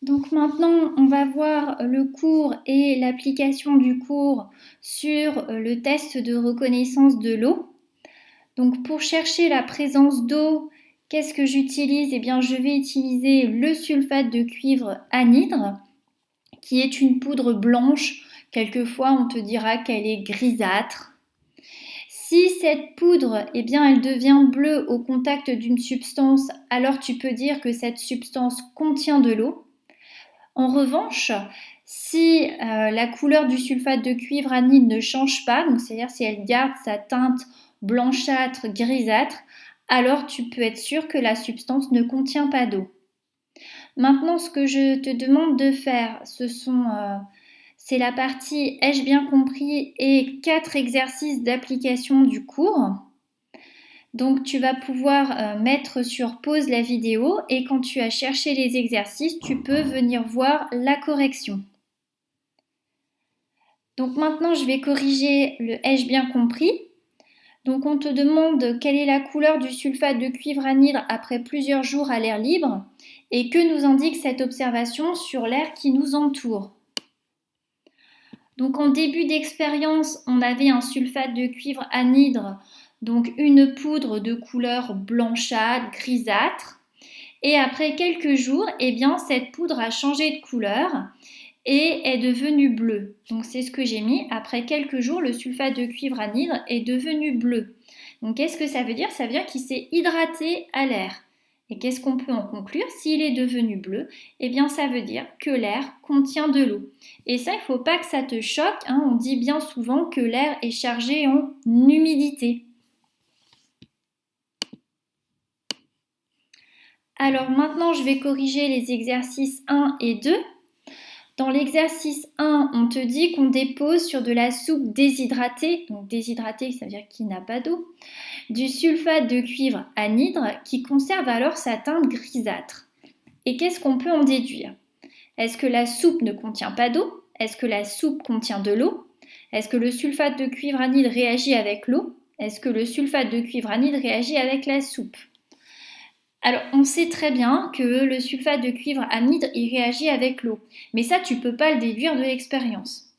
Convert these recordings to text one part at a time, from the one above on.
Donc maintenant, on va voir le cours et l'application du cours sur le test de reconnaissance de l'eau. Donc pour chercher la présence d'eau, qu'est-ce que j'utilise? Eh bien, je vais utiliser le sulfate de cuivre anhydre, qui est une poudre blanche. Quelquefois, on te dira qu'elle est grisâtre. Si cette poudre, eh bien, elle devient bleue au contact d'une substance, alors tu peux dire que cette substance contient de l'eau. En revanche, si la couleur du sulfate de cuivre anhydre ne change pas, donc c'est-à-dire si elle garde sa teinte blanchâtre, grisâtre, alors tu peux être sûr que la substance ne contient pas d'eau. Maintenant, ce que je te demande de faire, c'est la partie ai-je bien compris et 4 exercices d'application du cours. Donc tu vas pouvoir mettre sur pause la vidéo et quand tu as cherché les exercices, tu peux venir voir la correction. Donc maintenant, je vais corriger le ai-je bien compris. Donc on te demande quelle est la couleur du sulfate de cuivre anhydre après plusieurs jours à l'air libre et que nous indique cette observation sur l'air qui nous entoure. Donc en début d'expérience, on avait un sulfate de cuivre anhydre, donc une poudre de couleur blanchâtre, grisâtre. Et après quelques jours, eh bien, cette poudre a changé de couleur et est devenue bleue. Donc c'est ce que j'ai mis. Après quelques jours, le sulfate de cuivre anhydre est devenu bleu. Donc qu'est-ce que ça veut dire? Ça veut dire qu'il s'est hydraté à l'air. Et qu'est-ce qu'on peut en conclure? S'il est devenu bleu, eh bien ça veut dire que l'air contient de l'eau. Et ça, il ne faut pas que ça te choque, hein. On dit bien souvent que l'air est chargé en humidité. Alors maintenant, je vais corriger les exercices 1 et 2. Dans l'exercice 1, on te dit qu'on dépose sur de la soupe déshydratée, donc déshydratée, ça veut dire qu'il n'a pas d'eau, du sulfate de cuivre anhydre qui conserve alors sa teinte grisâtre. Et qu'est-ce qu'on peut en déduire? Est-ce que la soupe ne contient pas d'eau? Est-ce que la soupe contient de l'eau? Est-ce que le sulfate de cuivre anhydre réagit avec l'eau? Est-ce que le sulfate de cuivre anhydre réagit avec la soupe? Alors, on sait très bien que le sulfate de cuivre anhydre, il réagit avec l'eau. Mais ça, tu ne peux pas le déduire de l'expérience.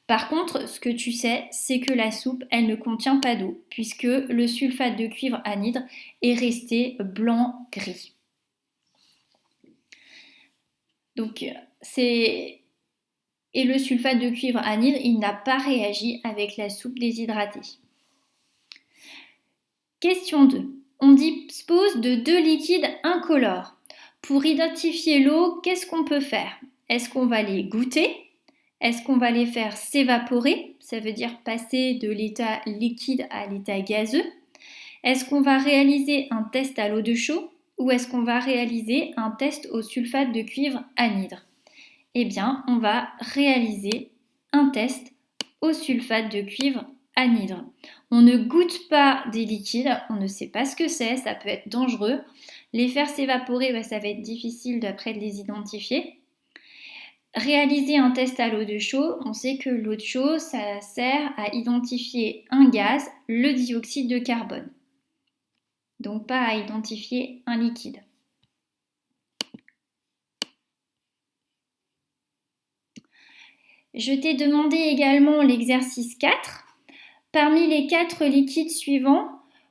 Par contre, ce que tu sais, c'est que la soupe, elle ne contient pas d'eau, puisque le sulfate de cuivre anhydre est resté blanc-gris. Donc, et le sulfate de cuivre anhydre, il n'a pas réagi avec la soupe déshydratée. Question 2. On dispose de 2 liquides incolores. Pour identifier l'eau, qu'est-ce qu'on peut faire? Est-ce qu'on va les goûter? Est-ce qu'on va les faire s'évaporer? Ça veut dire passer de l'état liquide à l'état gazeux. Est-ce qu'on va réaliser un test à l'eau de chaud? Ou est-ce qu'on va réaliser un test au sulfate de cuivre anhydre? Eh bien, on va réaliser un test au sulfate de cuivre anhydre. On ne goûte pas des liquides, on ne sait pas ce que c'est, ça peut être dangereux. Les faire s'évaporer, ça va être difficile d'après de les identifier. Réaliser un test à l'eau de chaud, on sait que l'eau de chaud, ça sert à identifier un gaz, le dioxyde de carbone. Donc pas à identifier un liquide. Je t'ai demandé également l'exercice 4. Parmi les 4 liquides suivants,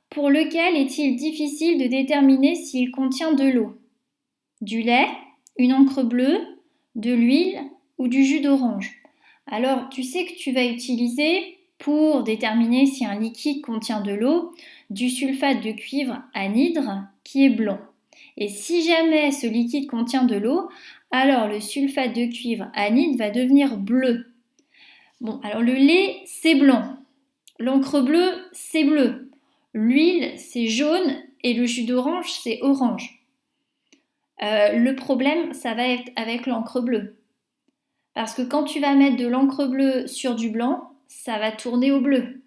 pour lequel est-il difficile de déterminer s'il contient de l'eau? Du lait, une encre bleue, de l'huile ou du jus d'orange? Alors, tu sais que tu vas utiliser, pour déterminer si un liquide contient de l'eau, du sulfate de cuivre anhydre qui est blanc. Et si jamais ce liquide contient de l'eau, alors le sulfate de cuivre anhydre va devenir bleu. Bon, alors le lait, c'est blanc. L'encre bleue, c'est bleu. L'huile, c'est jaune. Et le jus d'orange, c'est orange. Le problème, ça va être avec l'encre bleue. Parce que quand tu vas mettre de l'encre bleue sur du blanc, ça va tourner au bleu.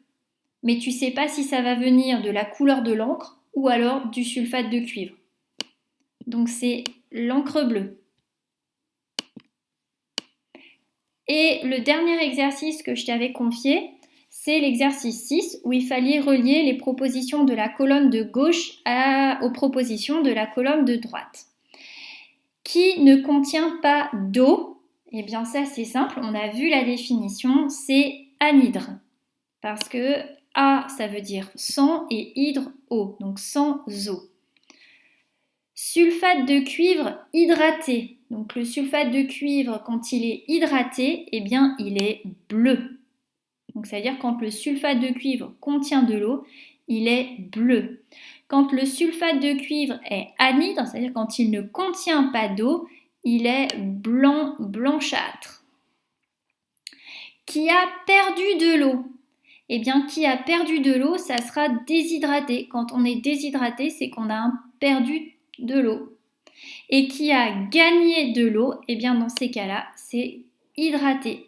Mais tu ne sais pas si ça va venir de la couleur de l'encre ou alors du sulfate de cuivre. Donc c'est l'encre bleue. Et le dernier exercice que je t'avais confié, c'est l'exercice 6 où il fallait relier les propositions de la colonne de gauche aux propositions de la colonne de droite. Qui ne contient pas d'eau? Eh bien ça c'est simple, on a vu la définition, c'est anhydre. Parce que A ça veut dire sans et hydre eau, donc sans eau. Sulfate de cuivre hydraté. Donc le sulfate de cuivre quand il est hydraté, eh bien il est bleu. Donc ça veut dire quand le sulfate de cuivre contient de l'eau, il est bleu. Quand le sulfate de cuivre est anhydre, c'est-à-dire quand il ne contient pas d'eau, il est blanc, blanchâtre. Qui a perdu de l'eau? Eh bien, qui a perdu de l'eau, ça sera déshydraté. Quand on est déshydraté, c'est qu'on a perdu de l'eau. Et qui a gagné de l'eau, eh bien, dans ces cas-là, c'est hydraté.